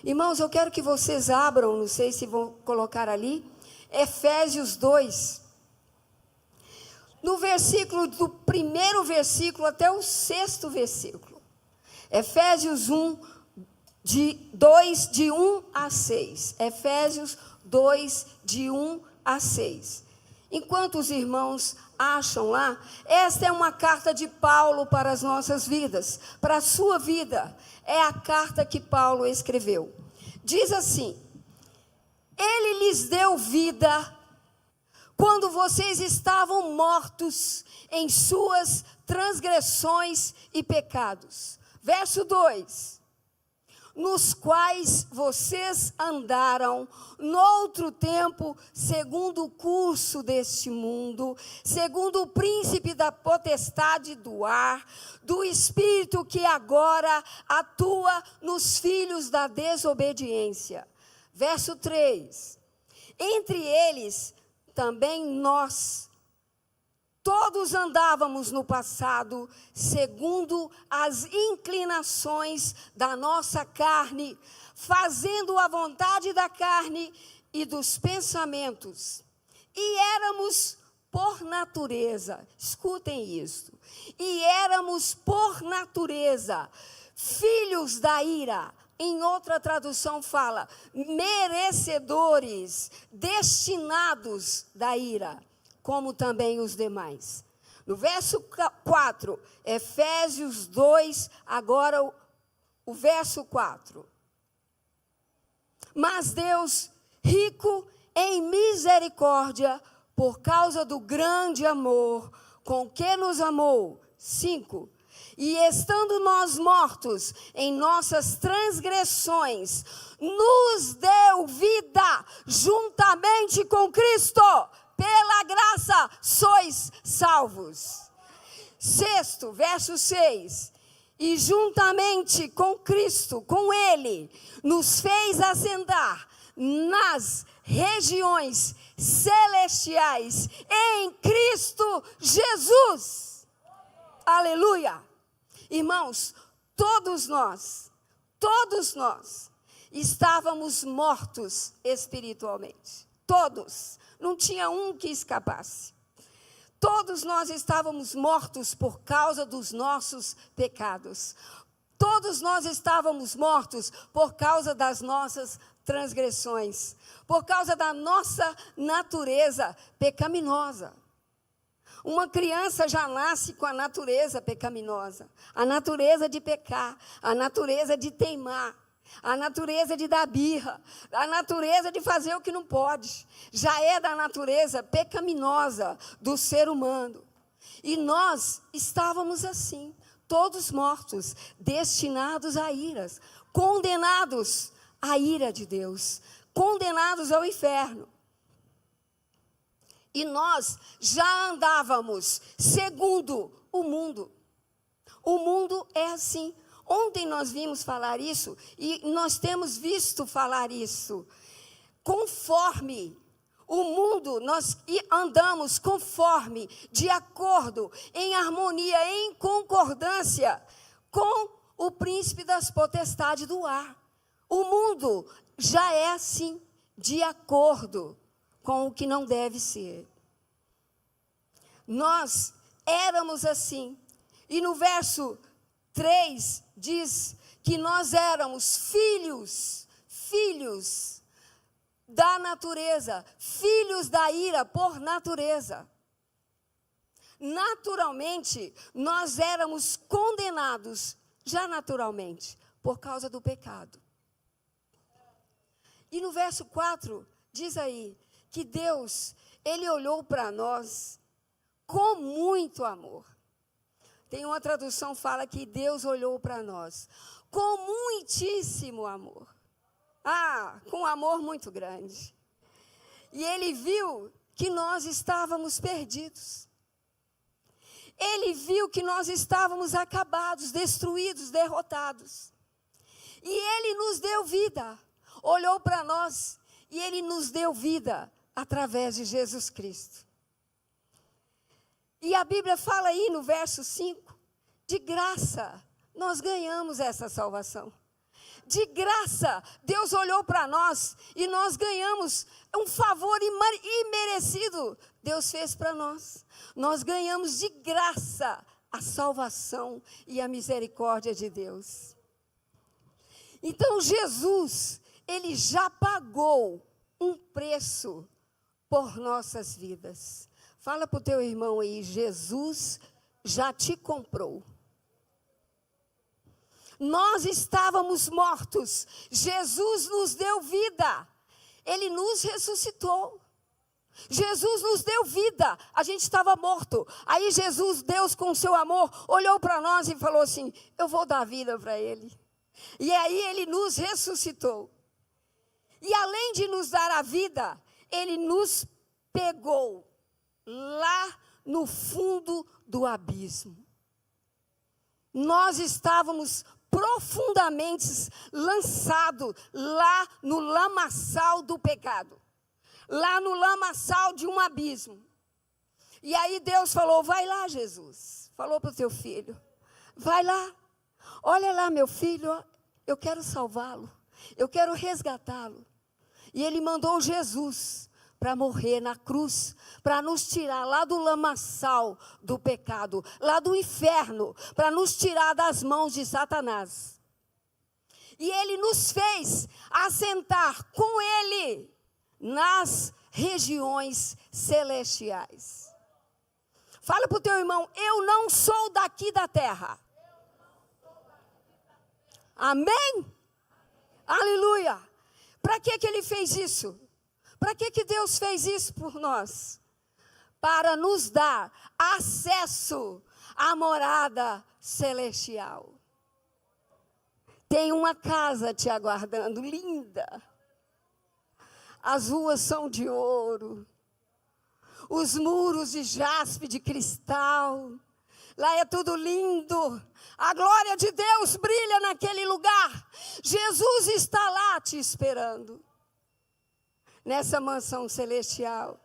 Irmãos, eu quero que vocês abram, não sei se vão colocar ali, Efésios 2. No versículo, do primeiro versículo até o 6º versículo. Efésios 2, de 1 a 6. Efésios 2, de 1 a 6. Enquanto os irmãos acham lá, esta é uma carta de Paulo para as nossas vidas, para a sua vida. É a carta que Paulo escreveu. Diz assim: Ele lhes deu vida quando vocês estavam mortos em suas transgressões e pecados. Verso 2. Nos quais vocês andaram noutro tempo, segundo o curso deste mundo, segundo o príncipe da potestade do ar, do espírito que agora atua nos filhos da desobediência. Verso 3. Entre eles também nós, todos andávamos no passado, segundo as inclinações da nossa carne, fazendo a vontade da carne e dos pensamentos. E éramos por natureza, escutem isso, e éramos por natureza filhos da ira. Em outra tradução fala, merecedores, destinados da ira, como também os demais. No verso 4, Efésios 2, agora o verso 4. Mas Deus, rico em misericórdia, por causa do grande amor com que nos amou. 5. E estando nós mortos em nossas transgressões, nos deu vida juntamente com Cristo. Pela graça sois salvos. 6, verso 6. E juntamente com Cristo, com Ele, nos fez assentar nas regiões celestiais em Cristo Jesus. Aleluia. Irmãos, todos nós estávamos mortos espiritualmente. Todos. Não tinha um que escapasse. Todos nós estávamos mortos por causa dos nossos pecados. Todos nós estávamos mortos por causa das nossas transgressões. Por causa da nossa natureza pecaminosa. Uma criança já nasce com a natureza pecaminosa. A natureza de pecar. A natureza de teimar. A natureza de dar birra, a natureza de fazer o que não pode, já é da natureza pecaminosa do ser humano. E nós estávamos assim, todos mortos, destinados a iras, condenados à ira de Deus, condenados ao inferno. E nós já andávamos segundo o mundo. O mundo é assim. Ontem nós vimos falar isso e nós temos visto falar isso. Conforme o mundo, nós andamos conforme, de acordo, em harmonia, em concordância com o príncipe das potestades do ar. O mundo já é assim, de acordo com o que não deve ser. Nós éramos assim. E no verso 3 diz que nós éramos filhos da natureza, filhos da ira por natureza. Naturalmente, nós éramos condenados, já naturalmente, por causa do pecado. E no verso 4, diz aí, que Deus, Ele olhou para nós com muito amor. Tem uma tradução que fala que Deus olhou para nós com muitíssimo amor. Com um amor muito grande. E Ele viu que nós estávamos perdidos. Ele viu que nós estávamos acabados, destruídos, derrotados. E Ele nos deu vida. Olhou para nós e Ele nos deu vida através de Jesus Cristo. E a Bíblia fala aí no verso 5, de graça nós ganhamos essa salvação. de graça. Deus olhou para nós e nós ganhamos um favor imerecido. Deus fez para nós. Nós ganhamos de graça a salvação e a misericórdia de Deus. Então Jesus, ele já pagou um preço por nossas vidas. Fala para o teu irmão aí, Jesus já te comprou. Nós estávamos mortos, Jesus nos deu vida, Ele nos ressuscitou. Jesus nos deu vida, a gente estava morto. Aí Jesus, Deus com seu amor, olhou para nós e falou assim, eu vou dar vida para ele. E aí ele nos ressuscitou. E além de nos dar a vida, ele nos pegou lá no fundo do abismo. Nós estávamos profundamente lançados lá no lamaçal do pecado. Lá no lamaçal de um abismo. E aí Deus falou, vai lá, Jesus. Falou para o teu filho, vai lá. Olha lá, meu filho, eu quero salvá-lo. Eu quero resgatá-lo. E ele mandou Jesus para morrer na cruz, para nos tirar lá do lamaçal do pecado, lá do inferno, para nos tirar das mãos de Satanás. E ele nos fez assentar com ele nas regiões celestiais. Fala para o teu irmão, eu não sou daqui da terra. Amém? Aleluia. Para que ele fez isso? Para que Deus fez isso por nós? Para nos dar acesso à morada celestial. Tem uma casa te aguardando, linda. As ruas são de ouro, os muros de jaspe, de cristal, lá é tudo lindo, a glória de Deus brilha naquele lugar, Jesus está lá te esperando, nessa mansão celestial,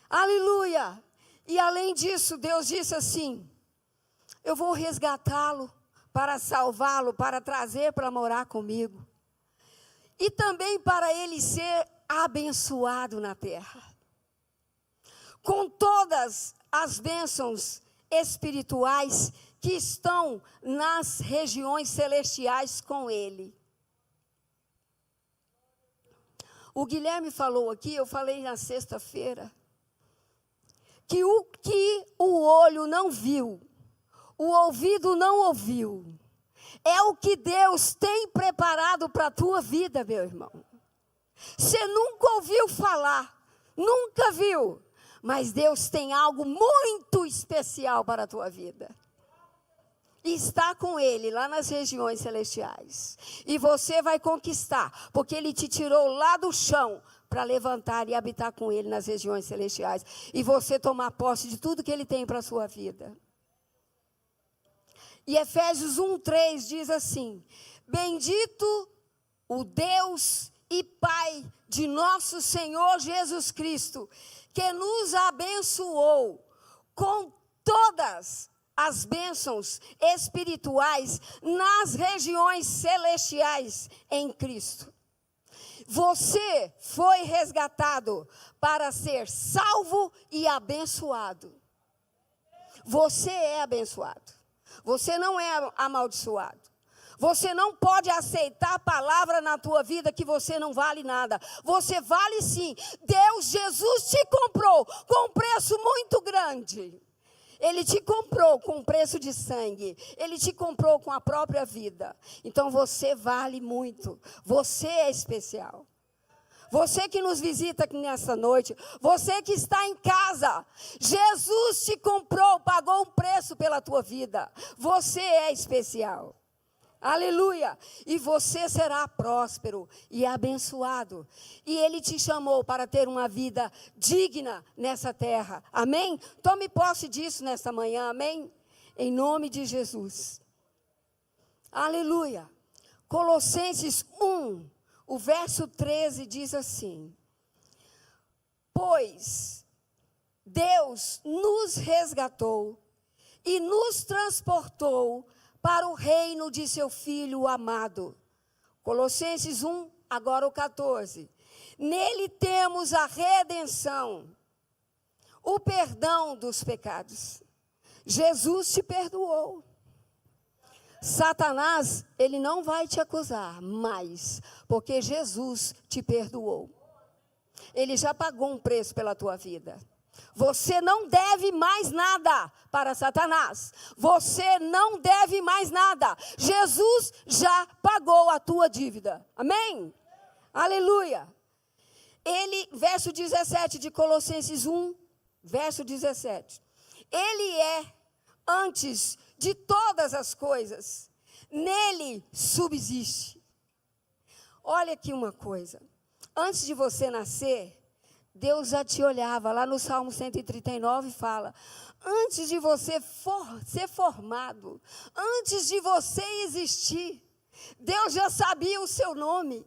aleluia. E além disso, Deus disse assim, eu vou resgatá-lo, para salvá-lo, para trazer para morar comigo. E também para ele ser abençoado na terra. Com todas as bênçãos espirituais que estão nas regiões celestiais com ele. O Guilherme falou aqui, eu falei na sexta-feira, que o olho não viu, o ouvido não ouviu, é o que Deus tem preparado para a tua vida, meu irmão. Você nunca ouviu falar, nunca viu, mas Deus tem algo muito especial para a tua vida. E está com Ele lá nas regiões celestiais. E você vai conquistar, porque Ele te tirou lá do chão para levantar e habitar com Ele nas regiões celestiais. E você tomar posse de tudo que Ele tem para a sua vida. E Efésios 1:3 diz assim, bendito o Deus e Pai de nosso Senhor Jesus Cristo, que nos abençoou com todas as bênçãos espirituais nas regiões celestiais em Cristo. Você foi resgatado para ser salvo e abençoado. Você é abençoado. Você não é amaldiçoado. Você não pode aceitar a palavra na tua vida que você não vale nada. Você vale sim. Deus, Jesus te comprou com um preço muito grande. Ele te comprou com um preço de sangue. Ele te comprou com a própria vida. Então você vale muito. Você é especial. Você que nos visita aqui nessa noite, você que está em casa, Jesus te comprou, pagou um preço pela tua vida. Você é especial. Aleluia. E você será próspero e abençoado. E Ele te chamou para ter uma vida digna nessa terra. Amém? Tome posse disso nessa manhã. Amém? Em nome de Jesus. Aleluia. Colossenses 1. O verso 13 diz assim, pois Deus nos resgatou e nos transportou para o reino de seu Filho amado, Colossenses 1, agora o 14. Nele temos a redenção, o perdão dos pecados. Jesus te perdoou. Satanás, ele não vai te acusar mais, porque Jesus te perdoou. Ele já pagou um preço pela tua vida. Você não deve mais nada para Satanás. Você não deve mais nada. Jesus já pagou a tua dívida. Amém? Aleluia. Ele, verso 17 de Colossenses 1, verso 17. Ele é antes de todas as coisas. Nele subsiste. Olha aqui uma coisa. Antes de você nascer, Deus já te olhava. Lá no Salmo 139 fala, antes de você ser formado, antes de você existir, Deus já sabia o seu nome.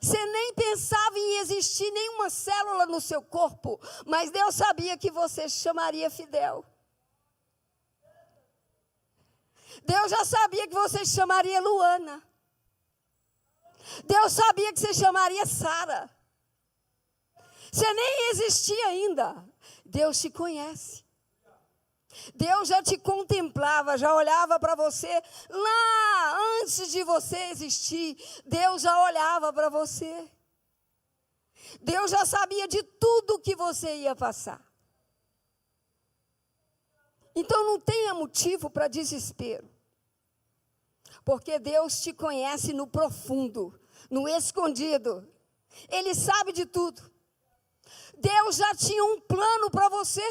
Você nem pensava em existir nenhuma célula no seu corpo, mas Deus sabia que você se chamaria Fidel. Deus já sabia que você se chamaria Luana. Deus sabia que você chamaria Sara. Você nem existia ainda. Deus te conhece. Deus já te contemplava, já olhava para você lá antes de você existir. Deus já olhava para você. Deus já sabia de tudo que você ia passar. Então não tenha motivo para desespero. Porque Deus te conhece no profundo, no escondido. Ele sabe de tudo. Deus já tinha um plano para você.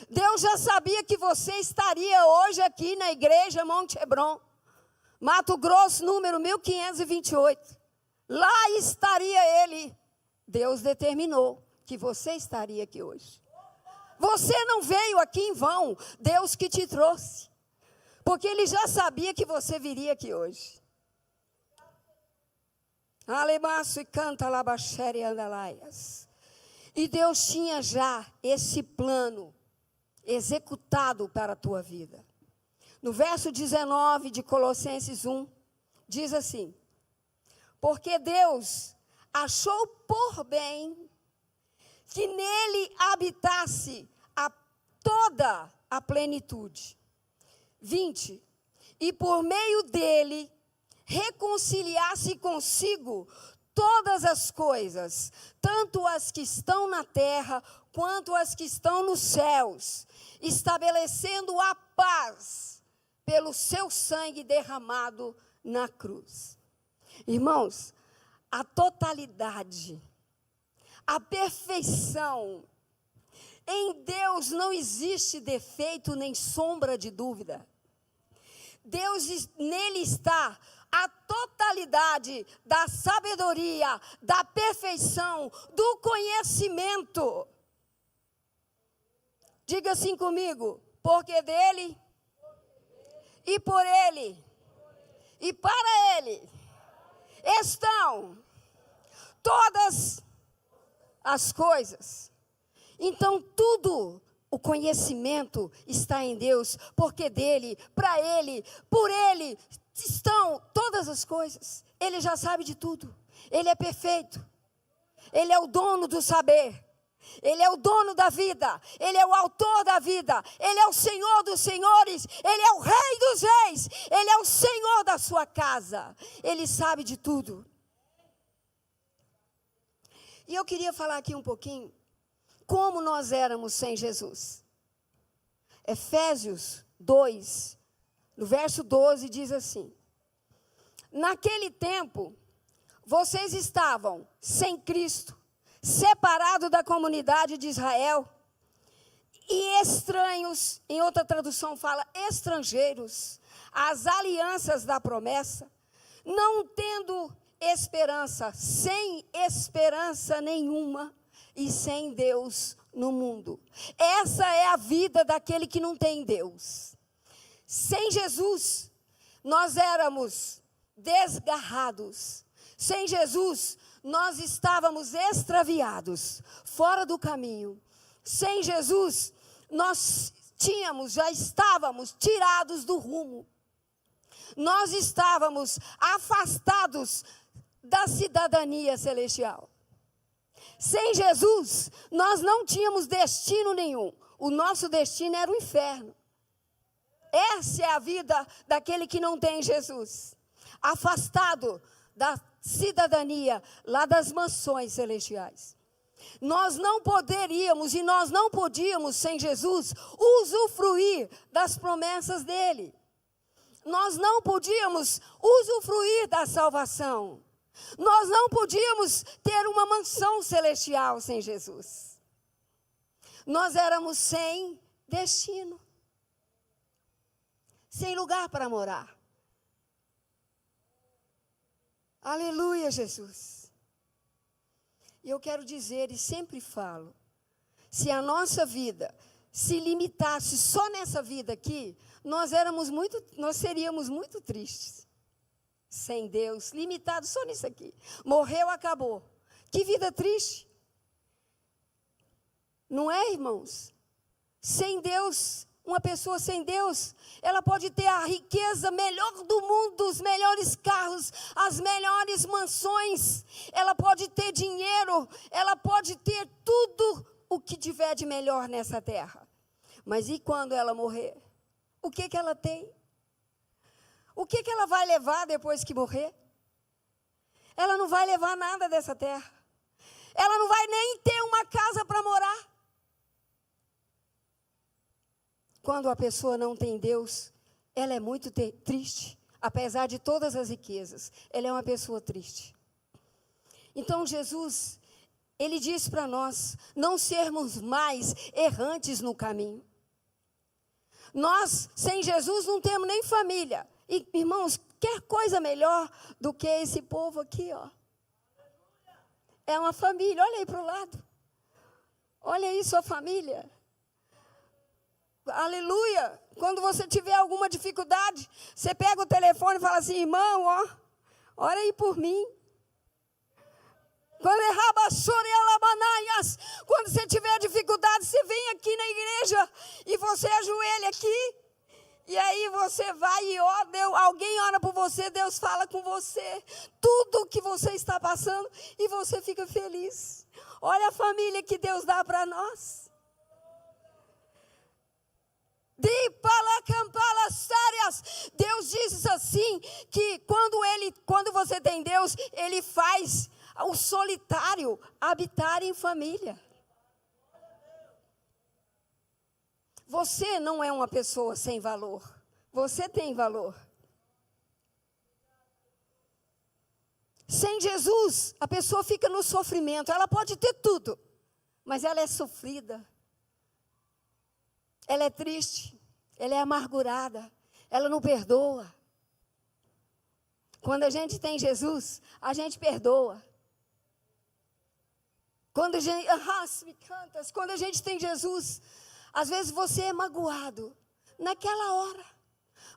Deus já sabia que você estaria hoje aqui na igreja Monte Hebron, Mato Grosso, número 1528. Lá estaria Ele. Deus determinou que você estaria aqui hoje. Você não veio aqui em vão, Deus que te trouxe. Porque Ele já sabia que você viria aqui hoje. Alemaço e canta labaxere e andalaias. E Deus tinha já esse plano executado para a tua vida. No verso 19 de Colossenses 1, diz assim: porque Deus achou por bem que nele habitasse toda a plenitude. 20. E por meio dele reconciliasse consigo todas as coisas, tanto as que estão na terra, quanto as que estão nos céus, estabelecendo a paz pelo seu sangue derramado na cruz. Irmãos, a totalidade, a perfeição, em Deus não existe defeito nem sombra de dúvida. Deus, nele está a totalidade da sabedoria, da perfeição, do conhecimento. Diga assim comigo: porque dele, e por ele, e para ele, estão todas as coisas. Então tudo, o conhecimento está em Deus, porque dele, para ele, por ele, estão todas as coisas. Ele já sabe de tudo. Ele é perfeito. Ele é o dono do saber. Ele é o dono da vida. Ele é o autor da vida. Ele é o Senhor dos senhores. Ele é o Rei dos reis. Ele é o Senhor da sua casa. Ele sabe de tudo. E eu queria falar aqui um pouquinho como nós éramos sem Jesus. Efésios 2, no verso 12, diz assim: naquele tempo, vocês estavam sem Cristo, separados da comunidade de Israel, e estranhos, em outra tradução fala estrangeiros, às alianças da promessa, não tendo esperança, sem esperança nenhuma, e sem Deus no mundo. Essa é a vida daquele que não tem Deus. Sem Jesus, nós éramos desgarrados. Sem Jesus, nós estávamos extraviados, fora do caminho. Sem Jesus, nós já estávamos tirados do rumo. nós estávamos afastados da cidadania celestial. Sem Jesus, nós não tínhamos destino nenhum. O nosso destino era o inferno. Essa é a vida daquele que não tem Jesus. Afastado da cidadania, lá das mansões celestiais. Nós não poderíamos e nós não podíamos, sem Jesus, usufruir das promessas dele. Nós não podíamos usufruir da salvação. Nós não podíamos ter uma mansão celestial sem Jesus. Nós éramos sem destino. Sem lugar para morar. Aleluia, Jesus. E eu quero dizer, e sempre falo, se a nossa vida se limitasse só nessa vida aqui, nós seríamos muito tristes. Sem Deus, limitado só nisso aqui. Morreu, acabou. Que vida triste. Não é, irmãos? Sem Deus, uma pessoa sem Deus, ela pode ter a riqueza melhor do mundo, os melhores carros, as melhores mansões, ela pode ter dinheiro, ela pode ter tudo o que tiver de melhor nessa terra. Mas e quando ela morrer? O que ela tem? O que ela vai levar depois que morrer? Ela não vai levar nada dessa terra. Ela não vai nem ter uma casa para morar. Quando a pessoa não tem Deus, ela é muito triste. Apesar de todas as riquezas, ela é uma pessoa triste. Então Jesus, ele diz para nós não sermos mais errantes no caminho. Nós, sem Jesus, não temos nem família. E, irmãos, quer coisa melhor do que esse povo aqui, ó. É uma família, olha aí para o lado. Olha aí sua família. Aleluia. Quando você tiver alguma dificuldade, você pega o telefone e fala assim, irmão, ó, ora aí por mim. Quando você tiver dificuldade, você vem aqui na igreja e você ajoelha aqui. E aí você vai e ora, alguém ora por você, Deus fala com você. Tudo que você está passando e você fica feliz. Olha a família que Deus dá para nós. Deus diz assim, que quando você tem Deus, Ele faz o solitário habitar em família. Você não é uma pessoa sem valor. Você tem valor. Sem Jesus, a pessoa fica no sofrimento. Ela pode ter tudo, mas ela é sofrida. Ela é triste. Ela é amargurada. Ela não perdoa. Quando a gente tem Jesus, a gente perdoa. Quando a gente tem Jesus, às vezes você é magoado naquela hora,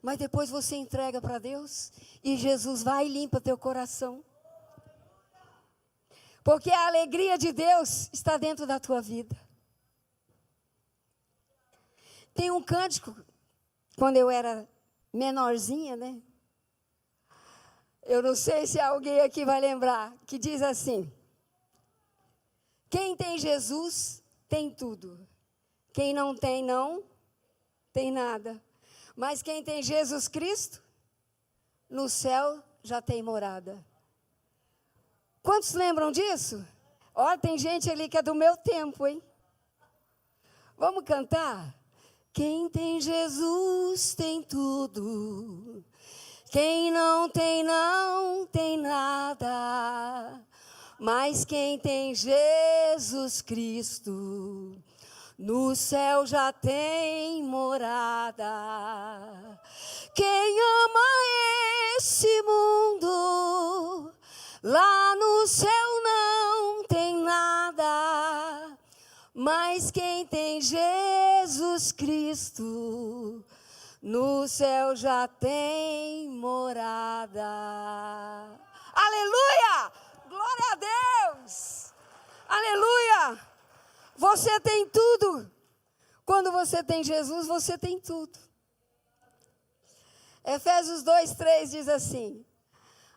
mas depois você entrega para Deus e Jesus vai e limpa teu coração. Porque a alegria de Deus está dentro da tua vida. Tem um cântico, quando eu era menorzinha, né? Eu não sei se alguém aqui vai lembrar, que diz assim: quem tem Jesus tem tudo. Quem não tem nada. Mas quem tem Jesus Cristo, no céu já tem morada. Quantos lembram disso? Olha, tem gente ali que é do meu tempo, hein? Vamos cantar? Quem tem Jesus tem tudo. Quem não tem nada. Mas quem tem Jesus Cristo, no céu já tem morada. Quem ama esse mundo, lá no céu não tem nada. Mas quem tem Jesus Cristo, no céu já tem morada. Aleluia! Glória a Deus! Aleluia! Você tem tudo. Quando você tem Jesus, você tem tudo. Efésios 2:3 diz assim: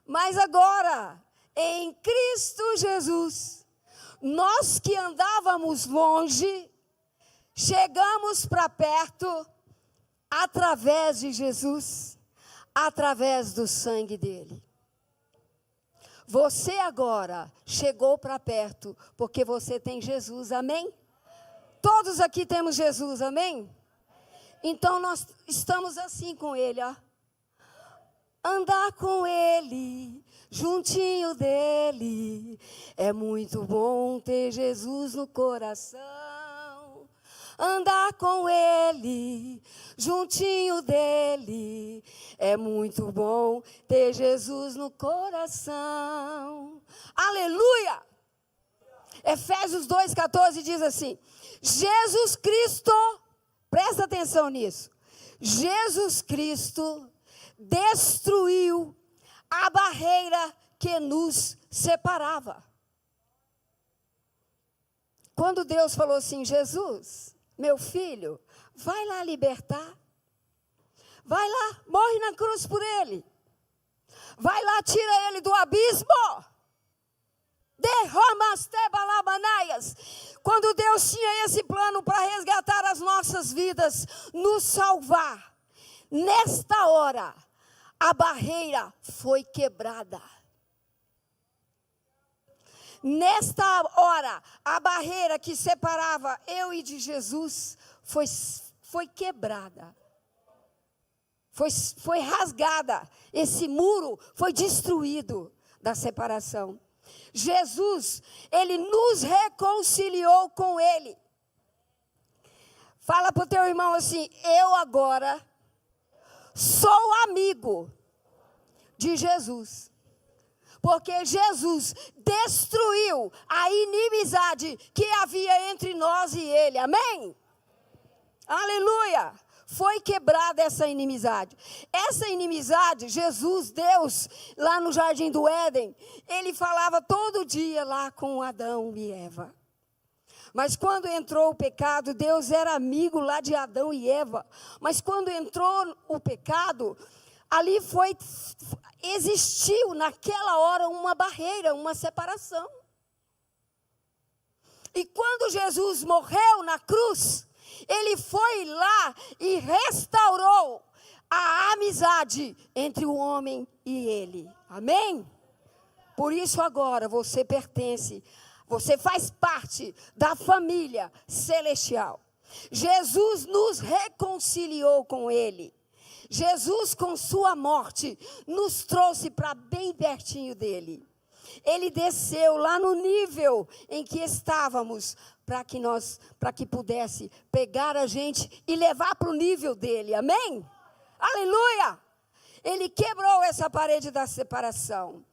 mas agora, em Cristo Jesus, nós que andávamos longe, chegamos para perto através de Jesus, através do sangue dele. Você agora chegou para perto porque você tem Jesus, amém? Todos aqui temos Jesus, amém? Então nós estamos assim com ele, ó. Andar com ele, juntinho dele, é muito bom ter Jesus no coração. Andar com ele, juntinho dele, é muito bom ter Jesus no coração. Aleluia! Efésios 2:14 diz assim: Jesus Cristo, presta atenção nisso, Jesus Cristo destruiu a barreira que nos separava. Quando Deus falou assim: Jesus, meu filho, vai lá libertar, vai lá, morre na cruz por ele, vai lá, tira ele do abismo, derramaste balabanaias. Quando Deus tinha esse plano para resgatar as nossas vidas, nos salvar, nesta hora, a barreira foi quebrada. Nesta hora, a barreira que separava eu e de Jesus foi quebrada. Foi rasgada. Esse muro foi destruído da separação. Jesus, ele nos reconciliou com ele. Fala para o teu irmão assim: eu agora sou amigo de Jesus, porque Jesus destruiu a inimizade que havia entre nós e ele, amém? Aleluia! Foi quebrada essa inimizade. Essa inimizade, Jesus, Deus, lá no Jardim do Éden, ele falava todo dia lá com Adão e Eva. Mas quando entrou o pecado, Deus era amigo lá de Adão e Eva. Mas quando entrou o pecado, ali existiu naquela hora uma barreira, uma separação. E quando Jesus morreu na cruz, ele foi lá e restaurou a amizade entre o homem e ele. Amém? Por isso agora você pertence, você faz parte da família celestial. Jesus nos reconciliou com ele. Jesus, com sua morte, nos trouxe para bem pertinho dele. Ele desceu lá no nível em que estávamos, para que pudesse pegar a gente e levar para o nível dele. Amém? Aleluia! Ele quebrou essa parede da separação.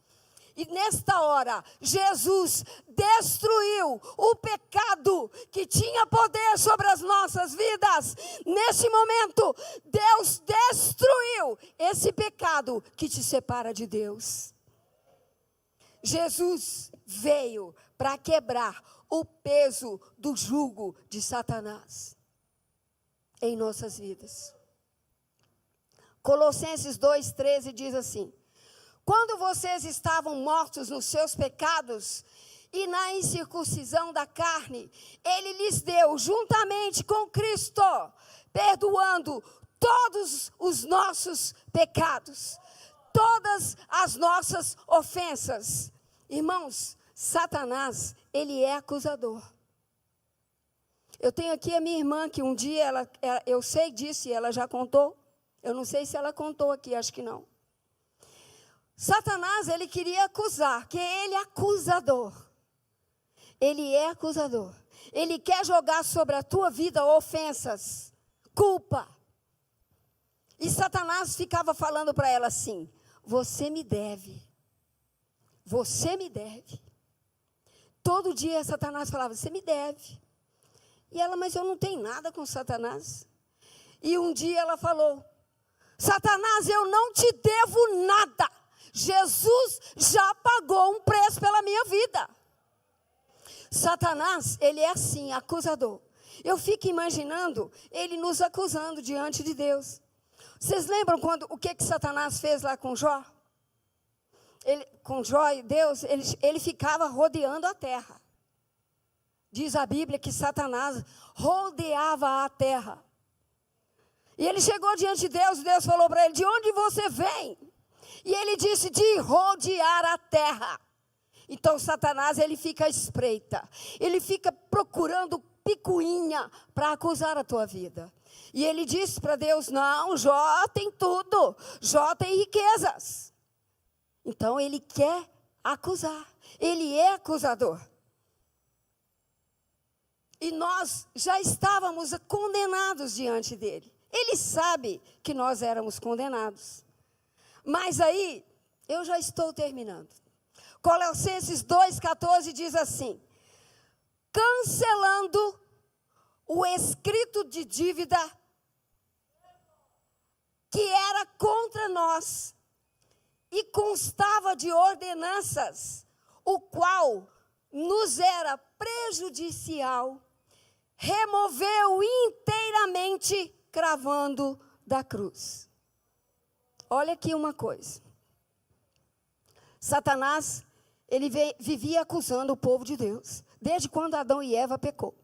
E nesta hora, Jesus destruiu o pecado que tinha poder sobre as nossas vidas. Nesse momento, Deus destruiu esse pecado que te separa de Deus. Jesus veio para quebrar o peso do jugo de Satanás em nossas vidas. Colossenses 2:13 diz assim: quando vocês estavam mortos nos seus pecados e na incircuncisão da carne, ele lhes deu, juntamente com Cristo, perdoando todos os nossos pecados, todas as nossas ofensas. Irmãos, Satanás, ele é acusador. Eu tenho aqui a minha irmã, que um dia, eu sei disso e ela já contou. Eu não sei se ela contou aqui, acho que não. Satanás, ele queria acusar, que ele é acusador. Ele é acusador. Ele quer jogar sobre a tua vida ofensas, culpa. E Satanás ficava falando para ela assim: você me deve. Você me deve. Todo dia Satanás falava: você me deve. E ela: mas eu não tenho nada com Satanás. E um dia ela falou: Satanás, eu não te devo nada. Jesus já pagou um preço pela minha vida. Satanás, ele é assim, acusador. Eu fico imaginando ele nos acusando diante de Deus. Vocês lembram o que Satanás fez lá com Jó? Com Jó e Deus, ele ficava rodeando a terra. Diz a Bíblia que Satanás rodeava a terra. E ele chegou diante de Deus, e Deus falou para ele: de onde você vem? E ele disse: de rodear a terra. Então Satanás, ele fica à espreita. Ele fica procurando picuinha para acusar a tua vida. E ele disse para Deus: não, Jó tem tudo. Jó tem riquezas. Então ele quer acusar. Ele é acusador. E nós já estávamos condenados diante dele. Ele sabe que nós éramos condenados. Mas aí, eu já estou terminando. Colossenses 2,14 diz assim: cancelando o escrito de dívida que era contra nós e constava de ordenanças, o qual nos era prejudicial, removeu inteiramente, cravando da cruz. Olha aqui uma coisa. Satanás, ele vivia acusando o povo de Deus. Desde quando Adão e Eva pecou.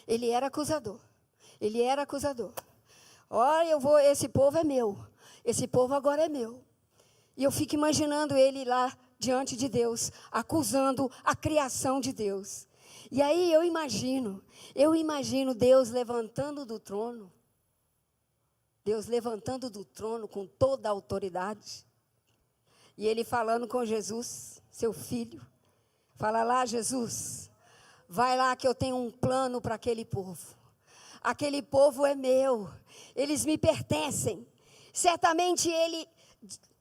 Ele era acusador. Ele era acusador. Olha, esse povo é meu. Esse povo agora é meu. E eu fico imaginando ele lá diante de Deus, acusando a criação de Deus. E aí eu imagino Deus levantando do trono. Deus levantando do trono com toda a autoridade. E ele falando com Jesus, seu filho. Fala lá, Jesus, vai lá que eu tenho um plano para aquele povo. Aquele povo é meu. Eles me pertencem. Certamente ele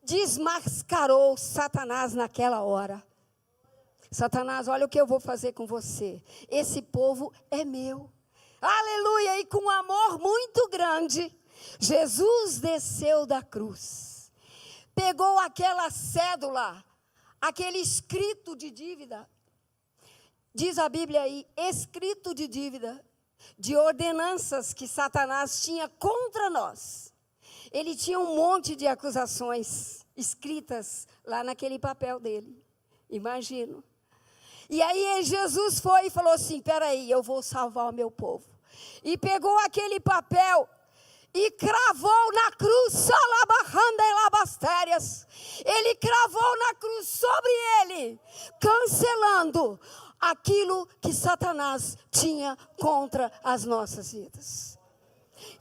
desmascarou Satanás naquela hora. Satanás, olha o que eu vou fazer com você. Esse povo é meu. Aleluia! E com amor muito grande, Jesus desceu da cruz. Pegou aquela cédula, aquele escrito de dívida. Diz a Bíblia aí, escrito de dívida, de ordenanças que Satanás tinha contra nós. Ele tinha um monte de acusações escritas lá naquele papel dele. Imagino. E aí Jesus foi e falou assim: peraí, eu vou salvar o meu povo. E pegou aquele papel e cravou na cruz, ele cravou na cruz sobre ele, cancelando aquilo que Satanás tinha contra as nossas vidas.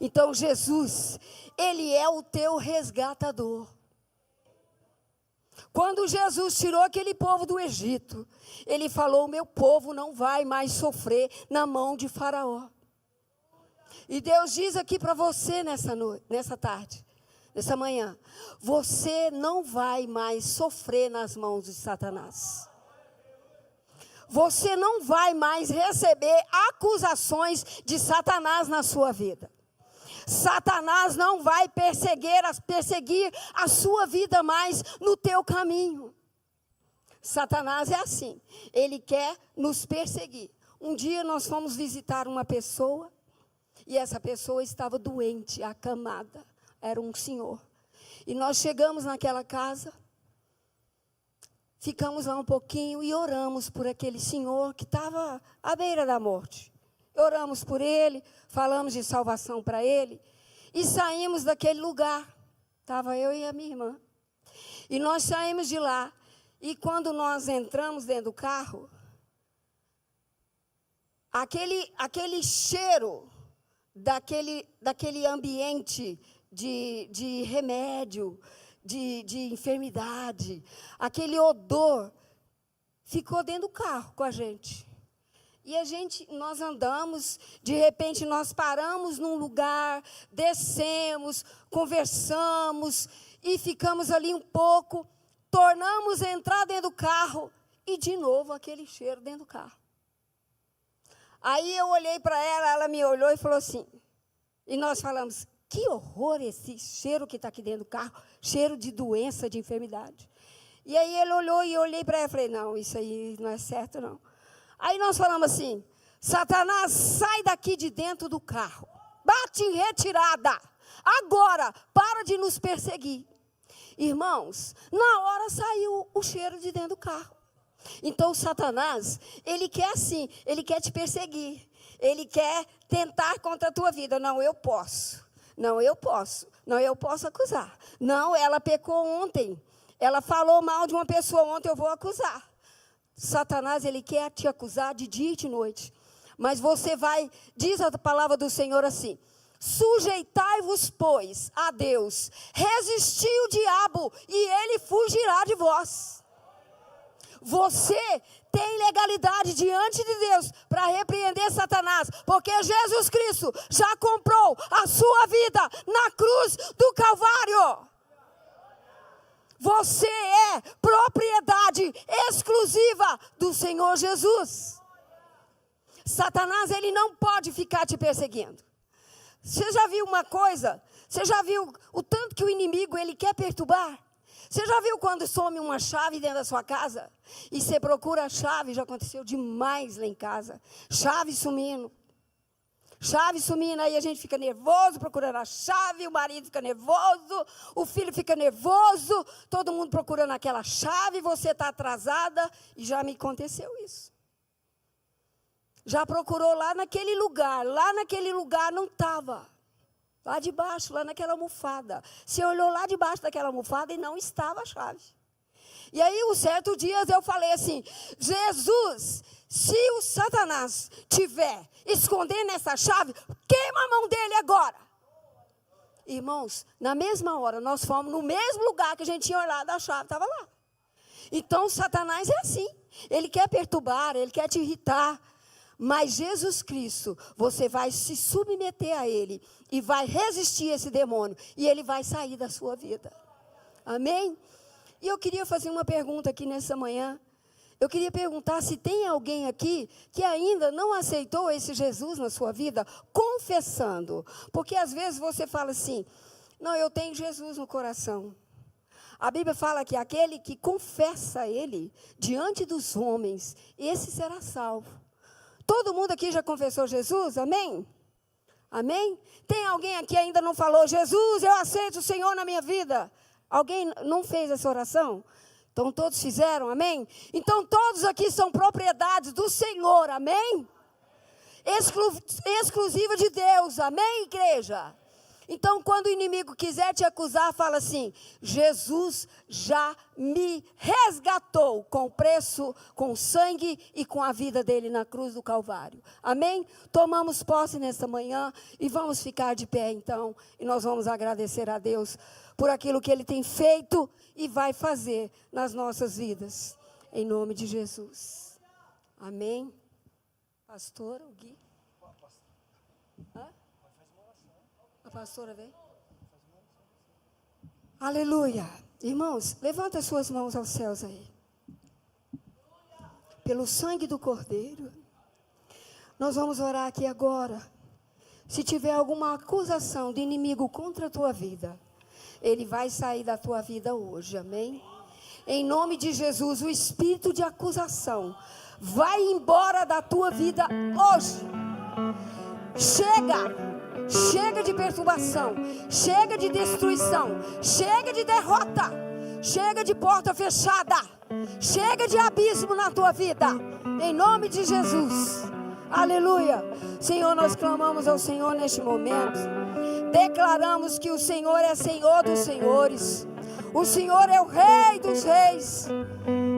Então Jesus, ele é o teu resgatador. Quando Jesus tirou aquele povo do Egito, ele falou: o meu povo não vai mais sofrer na mão de Faraó. E Deus diz aqui para você nessa tarde, nessa manhã: você não vai mais sofrer nas mãos de Satanás. Você não vai mais receber acusações de Satanás na sua vida. Satanás não vai perseguir a sua vida mais no teu caminho. Satanás é assim, ele quer nos perseguir. Um dia nós fomos visitar uma pessoa, e essa pessoa estava doente, acamada, era um senhor. E nós chegamos naquela casa, ficamos lá um pouquinho e oramos por aquele senhor que estava à beira da morte. Oramos por ele, falamos de salvação para ele e saímos daquele lugar. Estava eu e a minha irmã. E nós saímos de lá e quando nós entramos dentro do carro, aquele cheiro daquele ambiente de remédio, de enfermidade, aquele odor, ficou dentro do carro com a gente. E nós andamos, de repente nós paramos num lugar, descemos, conversamos e ficamos ali um pouco, tornamos a entrar dentro do carro e de novo aquele cheiro dentro do carro. Aí eu olhei para ela me olhou e falou assim, e nós falamos: que horror esse cheiro que está aqui dentro do carro, cheiro de doença, de enfermidade. E aí ele olhou e eu olhei para ela e falei: não, isso aí não é certo não. Aí nós falamos assim: Satanás, sai daqui de dentro do carro, bate em retirada, Agora, para de nos perseguir. Irmãos, na hora saiu o cheiro de dentro do carro. Então, Satanás, ele quer assim, ele quer te perseguir. Ele quer tentar contra a tua vida. Não, eu posso. Não, eu posso. Não, eu posso acusar. Não, ela pecou ontem. Ela falou mal de uma pessoa ontem, eu vou acusar. Satanás, ele quer te acusar de dia e de noite. Mas você vai, diz a palavra do Senhor assim: sujeitai-vos, pois, a Deus, resisti o diabo e ele fugirá de vós. Você tem legalidade diante de Deus para repreender Satanás, porque Jesus Cristo já comprou a sua vida na cruz do Calvário. Você é propriedade exclusiva do Senhor Jesus. Satanás, ele não pode ficar te perseguindo. Você já viu uma coisa? Você já viu o tanto que o inimigo, ele quer perturbar? Você já viu quando some uma chave dentro da sua casa? E você procura a chave, já aconteceu demais lá em casa. Chave sumindo. Chave sumindo, aí a gente fica nervoso procurando a chave, o marido fica nervoso, o filho fica nervoso, todo mundo procurando aquela chave, você está atrasada, e já me aconteceu isso. Já procurou lá naquele lugar não estava. Lá debaixo, lá naquela almofada. Você olhou lá debaixo daquela almofada e não estava a chave. E aí, um certo dia, eu falei assim: Jesus, se o Satanás tiver escondendo essa chave, queima a mão dele agora. Irmãos, na mesma hora, nós fomos no mesmo lugar que a gente tinha olhado, a chave estava lá. Então, Satanás é assim. Ele quer perturbar, ele quer te irritar. Mas Jesus Cristo, você vai se submeter a Ele e vai resistir a esse demônio. E ele vai sair da sua vida. Amém? E eu queria fazer uma pergunta aqui nessa manhã. Eu queria perguntar se tem alguém aqui que ainda não aceitou esse Jesus na sua vida, confessando. Porque às vezes você fala assim: não, eu tenho Jesus no coração. A Bíblia fala que aquele que confessa Ele diante dos homens, esse será salvo. Todo mundo aqui já confessou Jesus? Amém? Amém? Tem alguém aqui que ainda não falou: Jesus, eu aceito o Senhor na minha vida? Alguém não fez essa oração? Então todos fizeram, amém? Então todos aqui são propriedades do Senhor, amém? Exclusiva de Deus, amém, igreja? Então, quando o inimigo quiser te acusar, fala assim: Jesus já me resgatou com preço, com sangue e com a vida dele na cruz do Calvário. Amém? Tomamos posse nesta manhã e vamos ficar de pé então. E nós vamos agradecer a Deus por aquilo que Ele tem feito e vai fazer nas nossas vidas. Em nome de Jesus. Amém? Pastor, o Gui? Hã? A pastora veio? Aleluia. Irmãos, levanta as suas mãos aos céus aí. Pelo sangue do Cordeiro, nós vamos orar aqui agora. Se tiver alguma acusação de inimigo contra a tua vida, ele vai sair da tua vida hoje, amém? Em nome de Jesus, o espírito de acusação vai embora da tua vida hoje. Chega de perturbação, chega de destruição, chega de derrota, chega de porta fechada, chega de abismo na tua vida, em nome de Jesus, aleluia. Senhor, nós clamamos ao Senhor neste momento, declaramos que o Senhor é Senhor dos senhores, o Senhor é o Rei dos reis,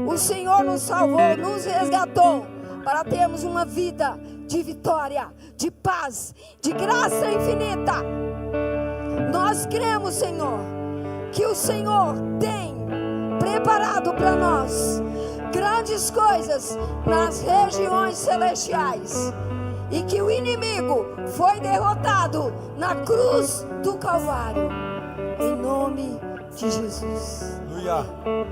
o Senhor nos salvou, nos resgatou, para termos uma vida de vitória, de paz, de graça infinita. Nós cremos, Senhor, que o Senhor tem preparado para nós grandes coisas nas regiões celestiais e que o inimigo foi derrotado na cruz do Calvário, em nome de Jesus. Aleluia.